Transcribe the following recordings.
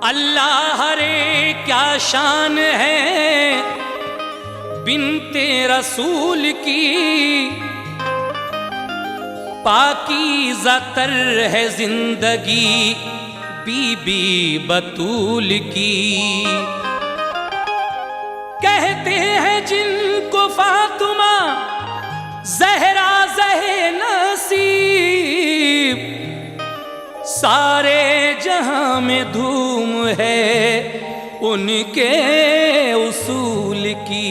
अल्लाह रे क्या शान है बिन्ते रसूल की, पाकीज़ा तर है जिंदगी बीबी बतूल की। कहते हैं जिनको फातिमा ज़हरा ज़हे नसीब, सारे जहां में धूम है उनके उसूल की।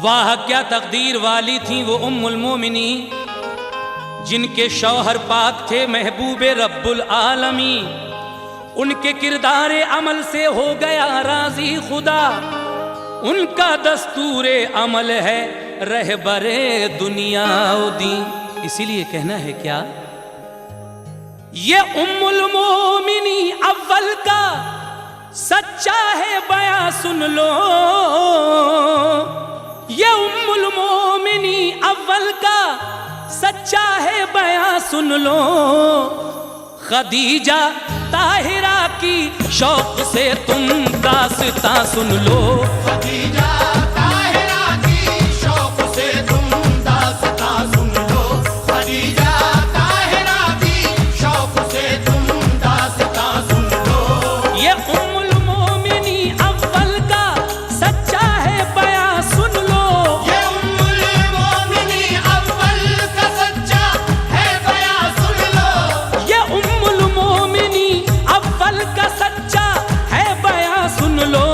वाह क्या तकदीर वाली थी वो उम्मुल मोमिनी, जिनके शौहर पाक थे महबूबे रब्बुल आलमी। उनके किरदारे अमल से हो गया राजी खुदा, उनका दस्तूरे अमल है रहबरे दुनिया दी। इसीलिए कहना है क्या, ये उम्मुल मोमिनी अव्वल का सच्चा है बयां सुन लो, ये उम्मुल मोमिनी अव्वल का सच्चा है बयां सुन लो। खदीजा ताहिरा की शौक से तुम दास्तां सुन लो। खदीजा ताहिरा की शौक से तुम दास्तां सुन लो। खदीजा ताहिरा की शौक से तुम दास्तां सुन लो। ये उम्मुल मोमिनी अव्वल का सच्चा है बयां सुन लो। ये उम्मुल मोमिनी अव्वल का सच्चा है बयां सुन लो। ये उम्मुल मोमिनी अव्वल का सच्चा है बयां सुन लो।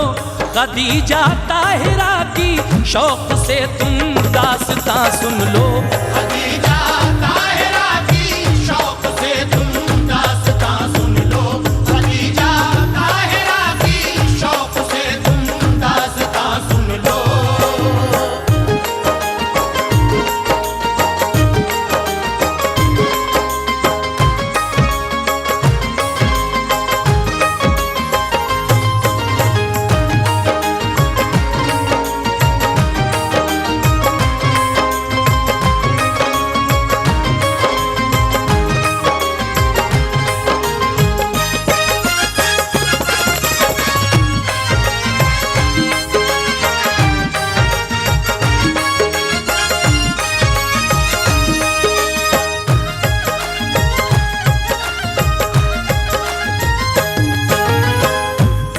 खदीजा ताहिरा की शौक से तुम दास्तां सुन लो। खदीजा ताहिरा की शौक से तुम दास्तां सुन लो। खदीजा ताहिरा की शौक से तुम दास्तां सुन लो।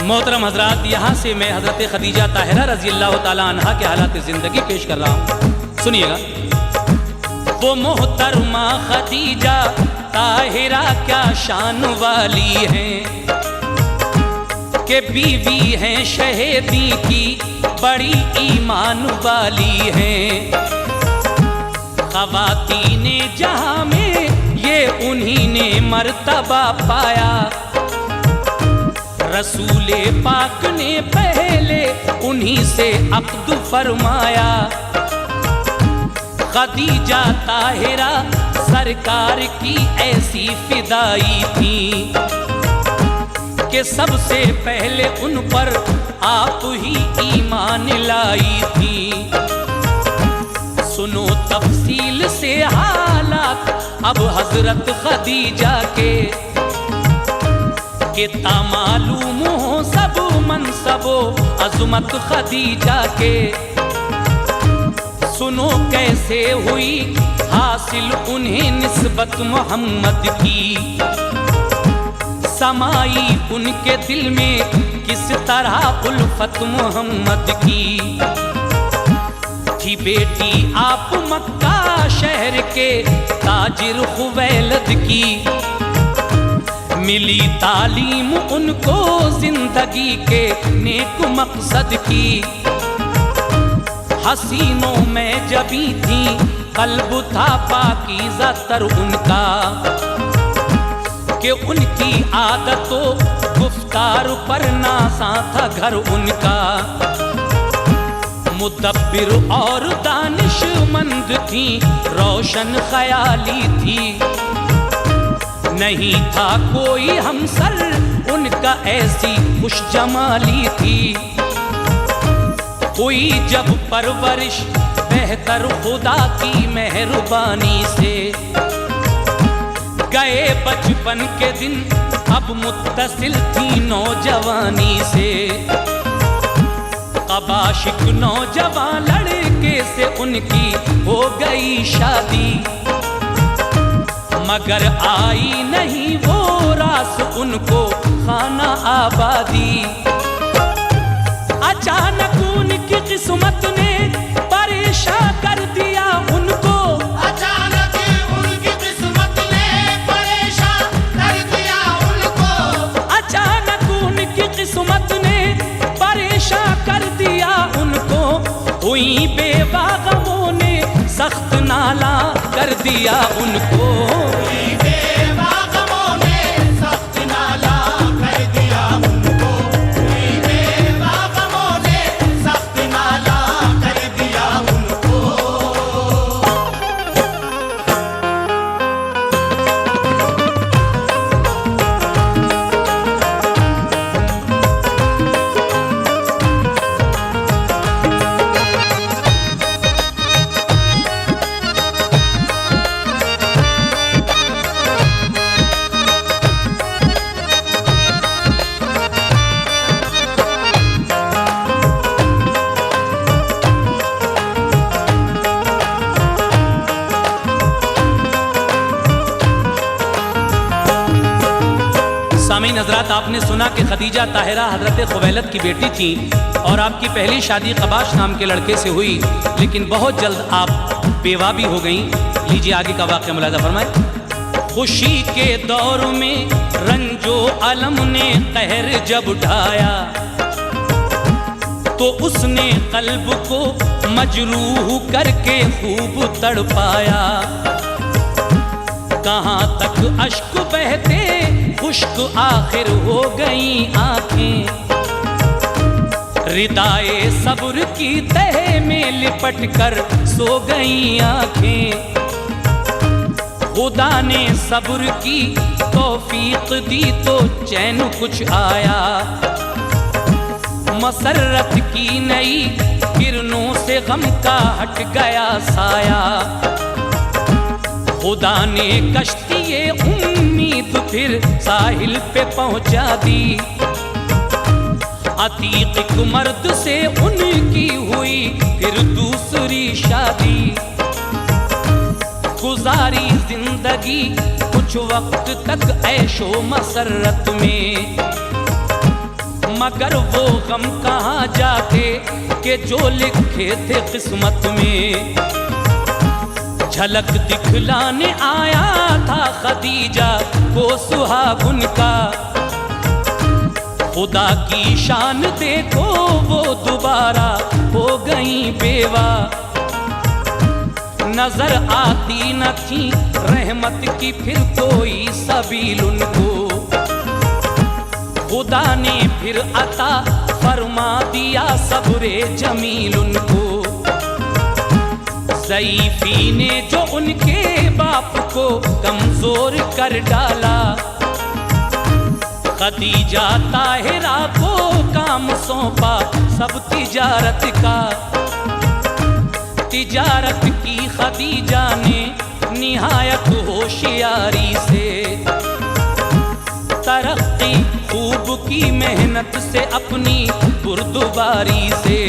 मोहतरम हजरात, यहाँ से मैं हजरत खदीजा ताहिरा रजी अल्लाह ताला अन्हा के हालात ज़िंदगी पेश कर रहा हूँ। सुनिएगा। वो मोहतरमा खदीजा ताहिरा क्या शान वाली हैं, के बीवी हैं शहीदी की बड़ी ईमान वाली हैं। ख़वातीने जहाँ में ये उन्हीं ने मर्तबा पाया, रसूले पाक ने पहले उन्हीं से अक़्द फरमाया। खदीजा ताहिरा सरकार की ऐसी फिदाई थी कि सबसे पहले उन पर आप ही ईमान लाई थी। सुनो तफसील से हालात अब हजरत खदीजा के तामालूम हो सब मनसबो अज़मत खदीजा के। सुनो कैसे हुई हासिल उन्हें निस्बत मोहम्मद की, समाई उनके दिल में किस तरह उल्फत मोहम्मद की। थी बेटी आप मक्का शहर के ताजिर खुवैलद की, मिली तालीम उनको जिंदगी के नेक मकसद की। हसीनों में जबी थी कल्ब था पाकीज़ा तर उनका, कि उनकी आदतों गुफ्तार पर नासा था घर उनका। मुदब्बिर और दानिशमंद थी, रोशन ख्याली थी, नहीं था कोई हमसर उनका ऐसी खुश जमाली थी। हुई जब परवरिश बेहतर खुदा की मेहरबानी से, गए बचपन के दिन अब मुत्तसिल थी नौजवानी से, अब आशिक नौजवान लड़के से उनकी हो गई शादी, मगर आई नहीं वो रास उनको खाना आबादी। अचानक उनकी किस्मत ने परेशान कर दिया उनको, अचानक उनकी किस्मत ने परेशान कर दिया उनको, अचानक उनकी किस्मत ने परेशान कर दिया उनको। हुई बेवा गमों ने सख्त नाला कर दिया उनको, बेवा गमों ने सख्त नाला कर दिया उनको, बेवा गमों ने सख्त नाला कर दिया उनको। सामीन हजरात, आपने सुना कि खदीजा ताहिरा हजरत खुवैलद की बेटी थी और आपकी पहली शादी कबाश नाम के लड़के से हुई, लेकिन बहुत जल्द आप बेवा भी हो गईं। लीजिए आगे का वाक़या मुलाज़ा फरमाएं। खुशी के दौर में रंजो अलम ने कहर जब ढाया, तो उसने कल्ब को मजरूह करके खूब तड़पाया। कहाँ तक अश्क बहते खुश्क आखिर हो गई आंखें, रिदाए सब्र की तह में लिपट कर सो गई आंखें। खुदा ने सब्र की तौफीक दी तो चैन कुछ आया, मसरत की नई किरणों से गम का हट गया साया। खुदा ने कश्ती ये उम्मीद फिर साहिल पे पहुंचा दी, अतीक एक मर्द से उनकी हुई फिर दूसरी शादी। गुजारी जिंदगी कुछ वक्त तक ऐशो मसरत में, मगर वो गम कहाँ जाते कि जो लिखे थे किस्मत में। झलक दिखलाने आया था खदीजा को सुहागुन का, खुदा की शान देखो वो दोबारा हो गई बेवा। नजर आती न थी रहमत की फिर कोई सबील उनको, खुदा ने फिर अता फरमा दिया सब्रे जमील उनको। ज़ईफ़ी ने जो उनके बाप को कमजोर कर डाला, खदीजा ताहिरा को काम सौंपा सब तिजारत का। तिजारत की खदीजा ने निहायत होशियारी से, तरक्की खूब की मेहनत से अपनी बुर्दबारी से।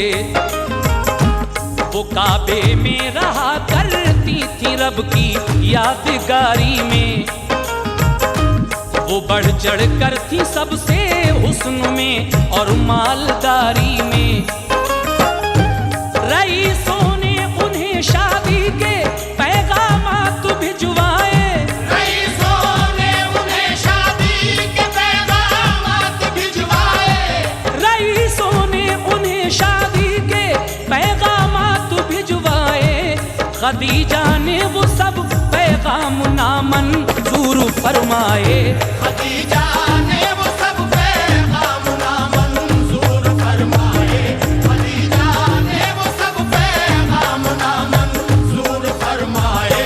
वो काबे में रहा करती थी रब की यादगारी में, वो बढ़ चढ़ कर थी सबसे हुस्न में और मालदारी में। रईसों ने उन्हें शादी के पैगामात भिजवाए, रईसों ने उन्हें शादी के पैगामात भिजवाए, रईसों ने उन्हें शादी के पैगामात भिजवाए। खदीजा ने वो सब पैगाम नामंजूर फरमाए, खदीजा ने वो सब पैगाम नामंजूर फरमाए, खदीजा ने वो सब पैगाम नामंजूर फरमाए।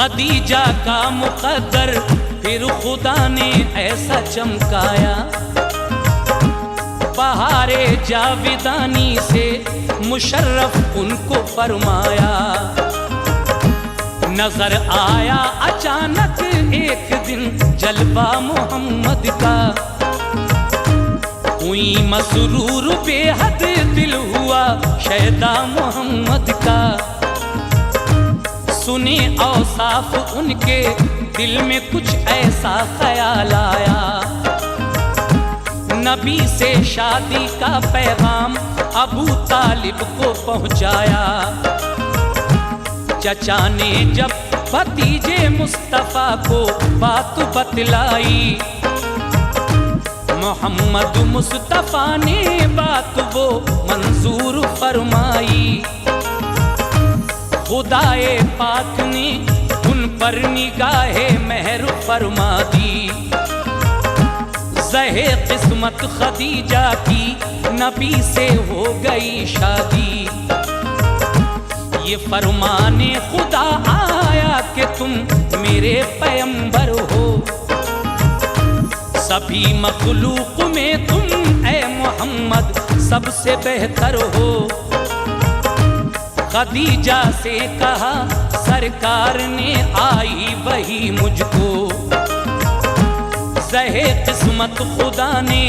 खदीजा का मुकद्दर फिर खुदा ने ऐसा चमकाया, बहारे जाविदानी से मुशर्रफ उनको फरमाया। नजर आया अचानक एक दिन जलवा मोहम्मद का, हुई मसरूर बेहद दिल हुआ शैदा मोहम्मद का। सुने औसाफ उनके दिल में कुछ ऐसा ख्याल आया, नबी से शादी का पैगाम अबू तालिब को पहुंचाया। चचा ने जब भतीजे मुस्तफा को बात बतलाई, मोहम्मद मुस्तफा ने बात वो मंजूर फरमाई। खुदाए पाक ने उन पर निगाहे मेहर फरमा दी, ज़हे किस्मत खदीजा की नबी से हो गई शादी। ये फरमाने खुदा आया कि तुम मेरे पैगंबर हो, सभी मखलूक में तुम ए मोहम्मद सबसे बेहतर हो। खदीजा से कहा सरकार ने आई वही मुझको, ज़हे किस्मत खुदा ने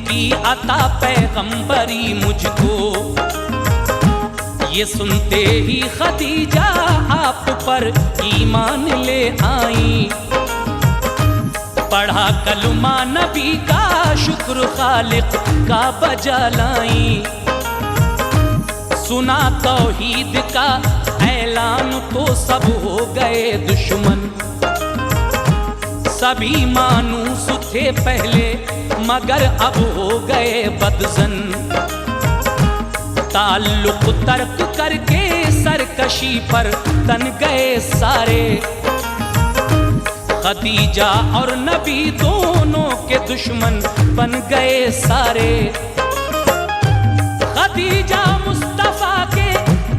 की अता पैगंबरी मुझको। ये सुनते ही खदीजा आप पर ईमान ले आई, पढ़ा कलमा नबी का शुक्र खालिक का बजा लाई। सुना तौहीद का ऐलान तो सब हो गए दुश्मन, सभी मानूस थे पहले मगर अब हो गए बदजन। ताल्लुक तर्क करके सरकशी पर तन गए सारे, खदीजा और नबी दोनों के दुश्मन बन गए सारे। खदीजा मुस्तफा के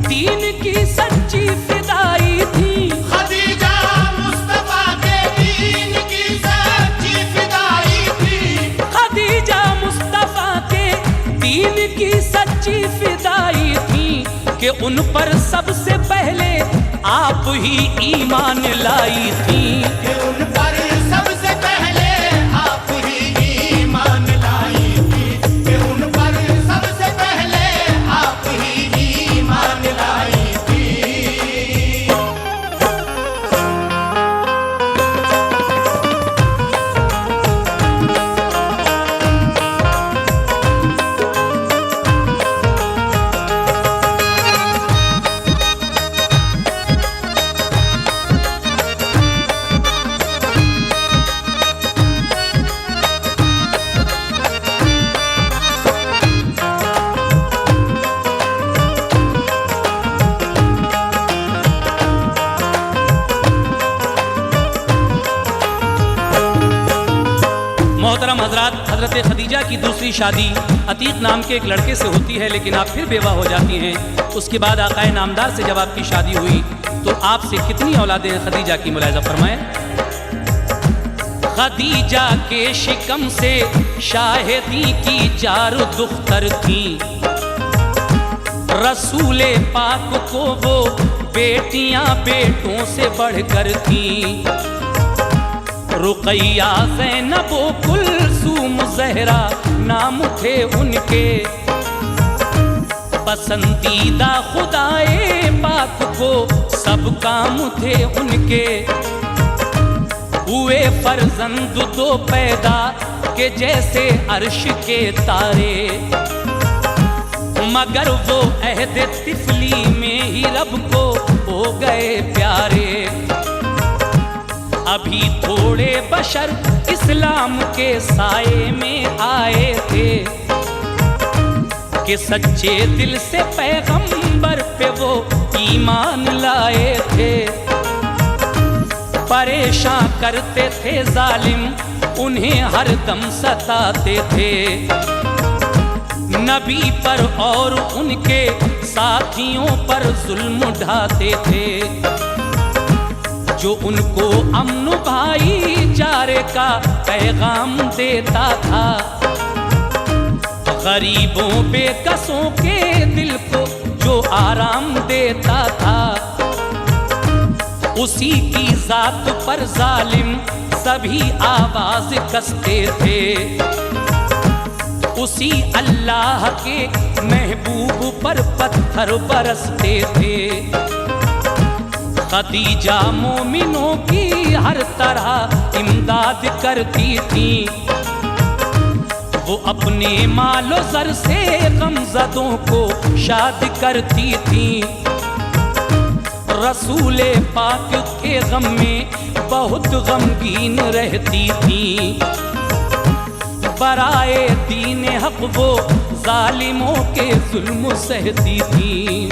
दीन की सच्ची फिदाई थी, खदीजा मुस्तफा के दीन की सच्ची फिदाई थी। खदीजा मुस्तफा के दीन की सच्ची फिदाई थी कि उन पर सबसे पहले आप ही ईमान लाई थी। कि उन पर सबसे पहले आप ही ईमान लाई थी, कि उन पर सबसे पहले आप ही ईमान लाई थी। मोहतरम हजरात, हजरत खदीजा की दूसरी शादी अतीक नाम के एक लड़के से होती है, लेकिन आप फिर बेवा हो जाती हैं। उसके बाद आकाए नामदार से जब आपकी शादी हुई तो आपसे कितनी औलादें खदीजा की, मुलाहिज़ा फरमाएं। खदीजा के शिकम से शाहिदी की 4 दुख्तर थी, रसूले पाक को वो बेटियां बेटों से बढ़कर थी। रुकैया ज़ैनब कुलसूम ज़हरा नाम थे उनके, पसंदीदा खुदाए पाक को सब काम थे उनके। हुए फर्जंद 2 पैदा के जैसे अर्श के तारे, मगर वो अहद तिफली में ही रब को हो गए प्यारे। अभी थोड़े बशर इस्लाम के साए में आए थे कि सच्चे दिल से पैगंबर पे वो ईमान लाए थे। परेशान करते थे जालिम, उन्हें हर दम सताते थे। नबी पर और उनके साथियों पर जुल्म ढाते थे। जो उनको अमन भाईचारे का पैगाम देता था, गरीबों बेकसों के दिल को जो आराम देता था, उसी की जात पर जालिम सभी आवाज कसते थे। उसी अल्लाह के महबूब पर पत्थर बरसते थे। खदीजा मोमिनों की हर तरह इमदाद करती थी। वो अपने मालो ज़र से गमज़दों को शाद करती थी। रसूले पाक के गम में बहुत गमगीन रहती थी। बराए दीन हक वो जालिमों के जुल्म सहती थी।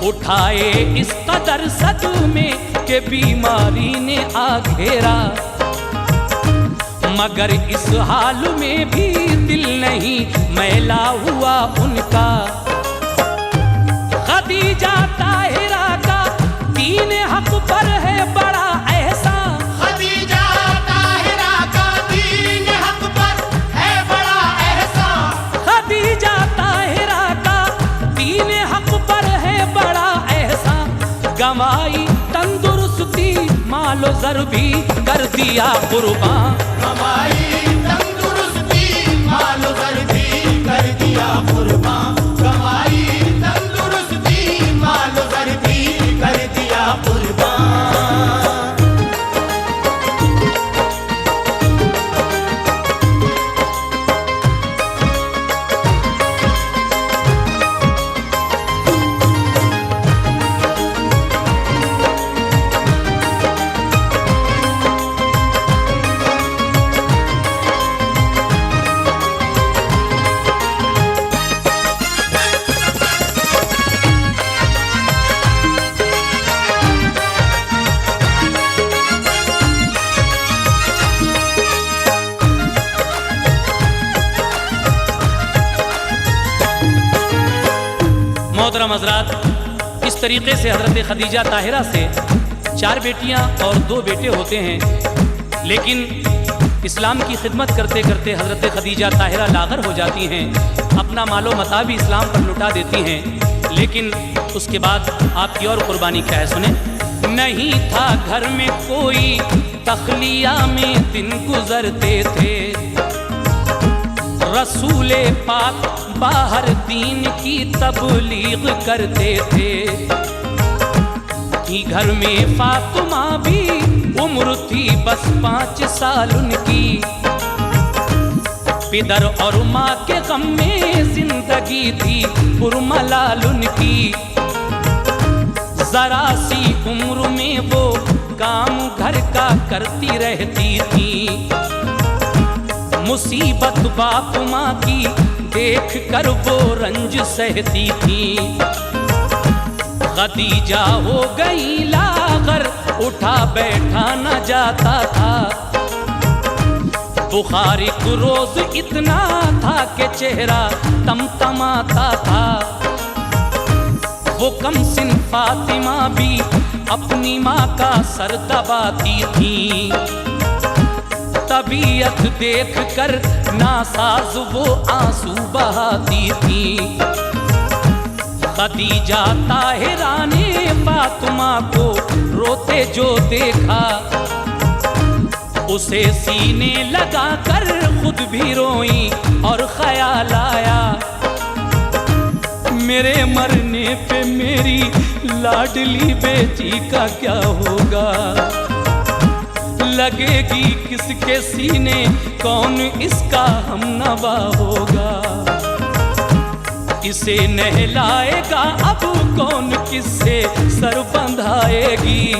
उठाए इस कदर सदमे के बीमारी ने आ घेरा, मगर इस हाल में भी दिल नहीं मैला हुआ उनका। खदीजा ताहिरा का दीन हक पर है बड़ा एहसान। खदीजा ताहिरा का दीन हक पर है बड़ा एहसान। खदीजा ताहिरा का दीन हक पर है बड़ा एहसान। गंवाई तंदुरुस्ती मालो ज़र भी कर दिया कुर्बान। गंवाई तंदुरुस्ती मालो ज़र भी कर दिया कुर्बान। गंवाई तंदुरुस्ती मालो ज़र भी कर दिया कुर्बान। मोहतरम हज़रात, इस तरीके से हज़रत खदीजा ताहिरा से 4 बेटियां और 2 बेटे होते हैं। लेकिन इस्लाम की खिदमत करते करते हज़रत खदीजा ताहिरा लागर हो जाती हैं। अपना मालो मता भी इस्लाम पर लुटा देती हैं। लेकिन उसके बाद आपकी और कुर्बानी क्या है, सुने। नहीं था घर में कोई, तखलिया में दिन गुजरते थे। रसूले पाक बाहर दीन की तबलीग करते थे। कि घर में फातिमा भी उम्र थी बस 5 साल उनकी। पिदर और माँ के गम में जिंदगी थी पुरमलाल उनकी। जरा सी उम्र में वो काम घर का करती रहती थी। मुसीबत बाप माँ की देख कर वो रंज सहती थी। खदीजा हो गई लागर, उठा बैठा न जाता था। बुखार एक रोज इतना था कि चेहरा तमतमाता था। वो कम सिन फातिमा भी अपनी माँ का सर दबाती थी। तबीयत देख कर नासाज वो आंसू बहाती थी। खदीजा ताहिरा ने फातिमा को रोते जो देखा, उसे सीने लगा कर खुद भी रोई और ख्याल आया, मेरे मरने पे मेरी लाडली बेटी का क्या होगा। लगेगी किसके सीने, कौन इसका हमनवा होगा। इसे नहलाएगा अब कौन, किससे सर बंधाएगी।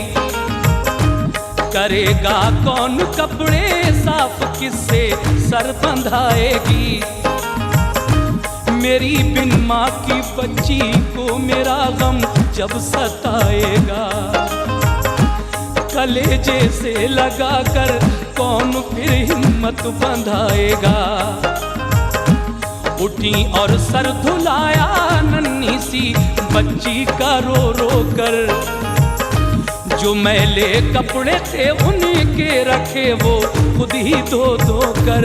करेगा कौन कपड़े साफ, किससे सर बंधाएगी। मेरी बिन माँ की बच्ची को मेरा गम जब सताएगा। कलेजे से लगा कर कौन फिर हिम्मत बंधाएगा। उठी और सर धुलाया नन्ही सी बच्ची का रो रो कर। जो मैले कपड़े थे उनके रखे वो खुद ही धो धो कर।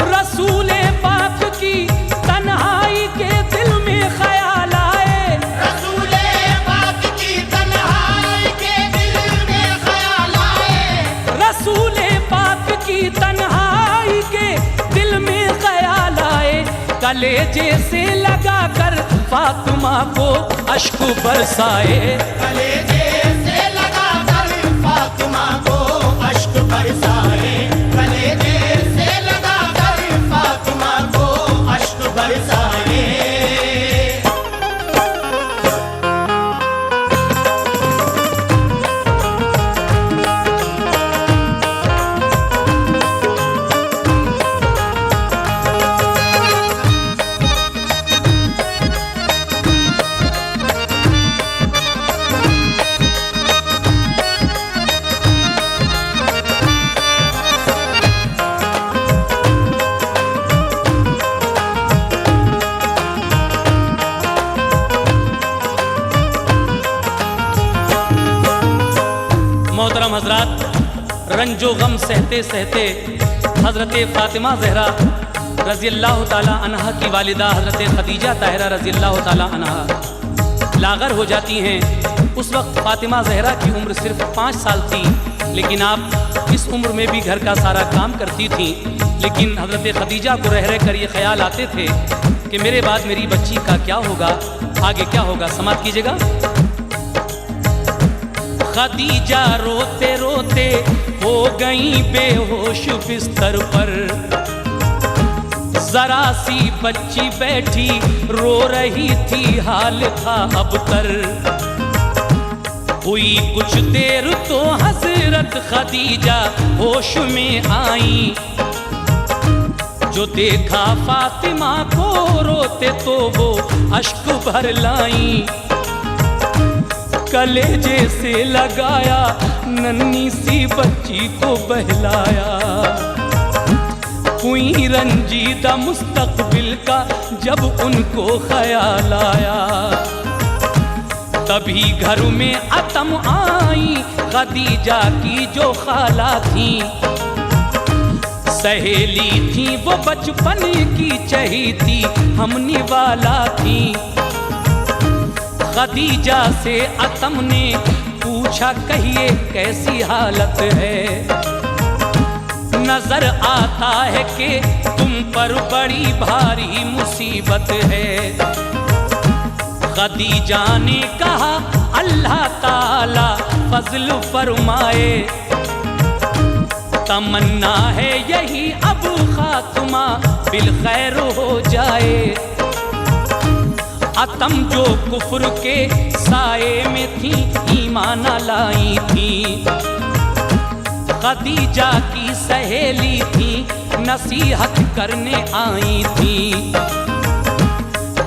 रसूले पाक की तन्हाई के दिल में ख्याल आए, रसूले पाक की तन्हाई के दिल में ख्याल आए, रसूले पाक की तन्हाई के दिल में ख्याल आए। कलेजे से लगा कर फातिमा को अश्क बरसाए, कलेजे से लगा कर फातिमा को अश्क बरसाए, कलेजे से लगा कर फातिमा को अश्क बरसाए। मोहतरम हजरात, रंजो गम सहते सहते हज़रत फ़ातिमा ज़हरा रज़ी अल्लाह ताला अन्हा की वालिदा हज़रत खदीजा ताहिरा रज़ी अल्लाह ताला अन्हा लागर हो जाती हैं। उस वक्त फ़ातिमा ज़हरा की उम्र सिर्फ 5 साल थी, लेकिन आप इस उम्र में भी घर का सारा काम करती थीं। लेकिन हज़रत खदीजा को रह रह कर ये ख्याल आते थे कि मेरे बाद मेरी बच्ची का क्या होगा, आगे क्या होगा। समाप्त कीजिएगा। खदीजा रोते रोते हो गई बेहोश बिस्तर पर, जरा सी बच्ची बैठी रो रही थी, हाल था अबतर। हुई कुछ देर तो हजरत खदीजा होश में आई, जो देखा फातिमा को रोते तो वो अश्क भर लाई। कलेजे से लगाया नन्ही सी बच्ची को बहलाया, हुई रंजीदा मुस्तकबिल का जब उनको ख्याल आया। तभी घर में अतम आई खदीजा की जो खाला थी, सहेली थी वो बचपन की चहीती हमनी वाला थी। खदीजा से अतम ने पूछा कहिए कैसी हालत है, नजर आता है कि तुम पर बड़ी भारी मुसीबत है। खदीजा ने कहा अल्लाह ताला फजल फरमाए, तमन्ना है यही अब खात्मा बिल खैर हो जाए। अतम जो कुफ्र के साए में थी ईमान लाई थी, खदीजा की सहेली थी नसीहत करने आई थी।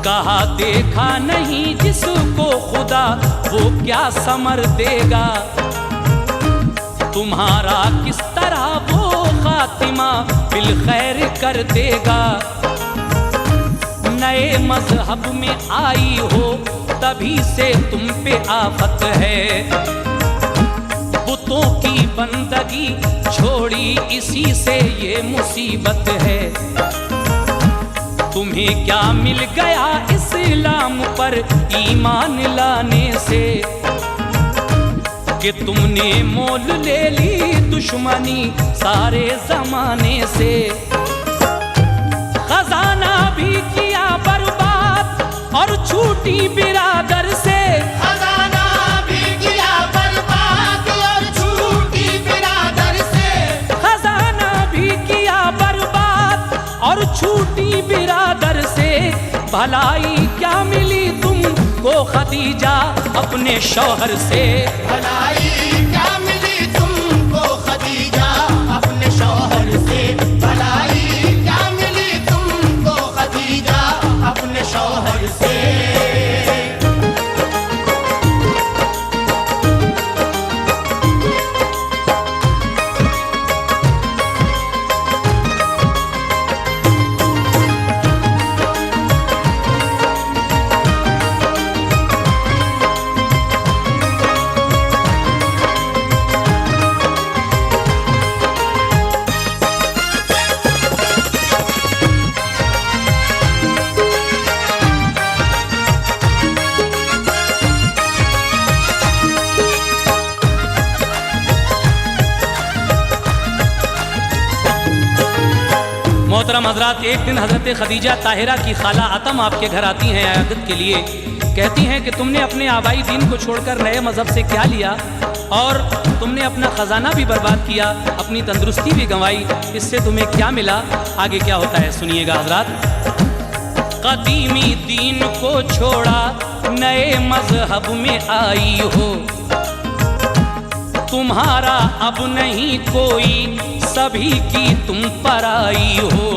कहा देखा नहीं जिसको खुदा वो क्या समर देगा, तुम्हारा किस तरह वो खातिमा बिल खैर कर देगा। नए मजहब में आई हो तभी से तुम पे आफत है, बुतों की बंदगी छोड़ी इसी से ये मुसीबत है। तुम्हें क्या मिल गया इस्लाम पर ईमान लाने से, कि तुमने मोल ले ली दुश्मनी सारे जमाने से। खजाना भी किया बर्बाद और छूटी बिरादर से, खजाना भी किया बर्बाद और छूटी बिरादर से, खजाना भी किया बर्बाद और छूटी बिरादर से। भलाई क्या मिली तुमको खदीजा अपने शौहर से, भलाई क्या मिली तुमको खदीजा अपने शौहर से, भलाई क्या मिली तुमको खदीजा अपने शौहर से। मोहतरम हजरात, एक दिन हजरत खदीजा ताहिरा की खाला अतम आपके घर आती हैं आयादत के लिए। कहती हैं कि तुमने अपने आबाई दीन को छोड़कर नए मज़हब से क्या लिया, और तुमने अपना ख़जाना भी बर्बाद किया, अपनी तंदुरुस्ती भी गंवाई, इससे तुम्हें क्या मिला? आगे क्या होता है सुनिएगा हजरात। कदीमी दीन को छोड़ा नए मज़हब में आई हो, तुम्हारा अब नहीं कोई, सभी की तुम पराई हो।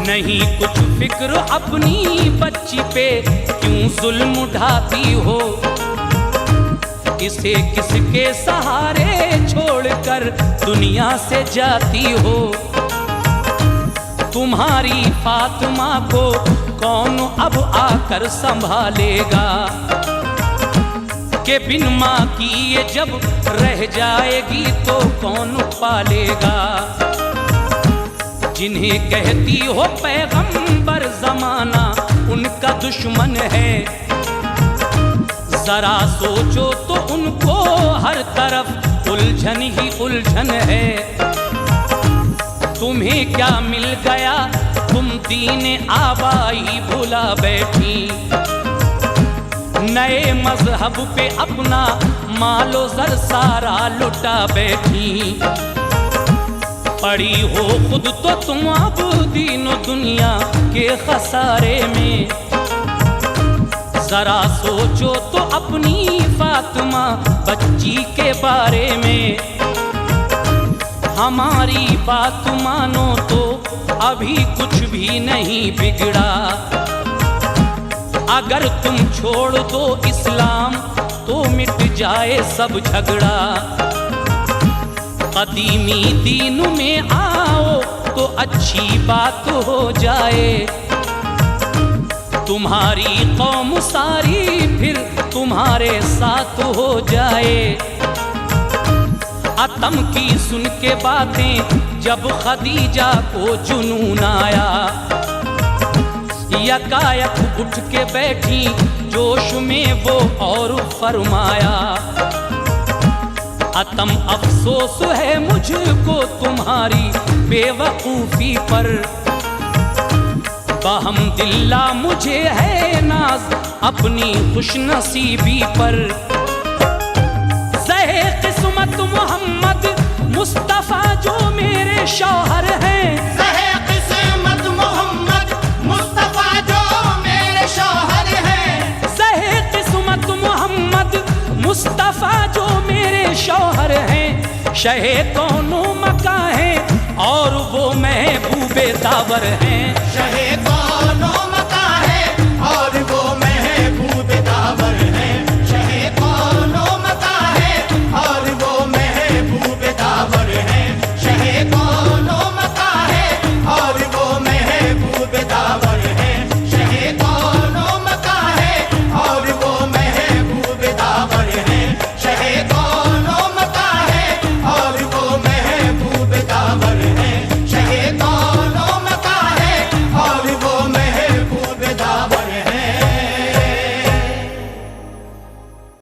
नहीं कुछ फिक्र अपनी बच्ची पे, क्यों जुल्म उठाती हो? इसे किसके सहारे छोड़कर दुनिया से जाती हो? तुम्हारी फातिमा को कौन अब आकर संभालेगा, कि बिन माँ की ये जब रह जाएगी तो कौन पालेगा? जिन्हें कहती हो पैगंबर ज़माना उनका दुश्मन है, जरा सोचो तो उनको हर तरफ उलझन ही उलझन है। तुम्हें क्या मिल गया, तुम दीन आबाई भुला बैठी, नए मजहब पे अपना मालो ज़र सारा लुटा बैठी। पड़ी हो खुद तो तुम अब दीन दुनिया के खसारे में, जरा सोचो तो अपनी फातिमा बच्ची के बारे में। हमारी बात मानो तो अभी कुछ भी नहीं बिगड़ा, अगर तुम छोड़ दो इस्लाम तो मिट जाए सब झगड़ा। कदीमी दीन में आओ तो अच्छी बात हो जाए, तुम्हारी कौम सारी फिर तुम्हारे साथ हो जाए। अतम की सुन के बातें जब खदीजा को जुनून आया, यकायक उठ के बैठी जोश में वो और फरमाया, अतम अफसोस है मुझको तुम्हारी बेवकूफ़ी पर, बहम्दिल्ला मुझे है नाज अपनी खुशनसीबी पर। ज़हे किस्मत मोहम्मद मुस्तफ़ा जो मेरे शौहर हैं, ज़हे किस्मत मोहम्मद मुस्तफ़ा जो मेरे शौहर हैं, ज़हे किस्मत मोहम्मद मुस्तफ़ा जो मेरे शौहर हैं। शहे कौनो मका हैं और वो महबूबे दावर हैं, शहे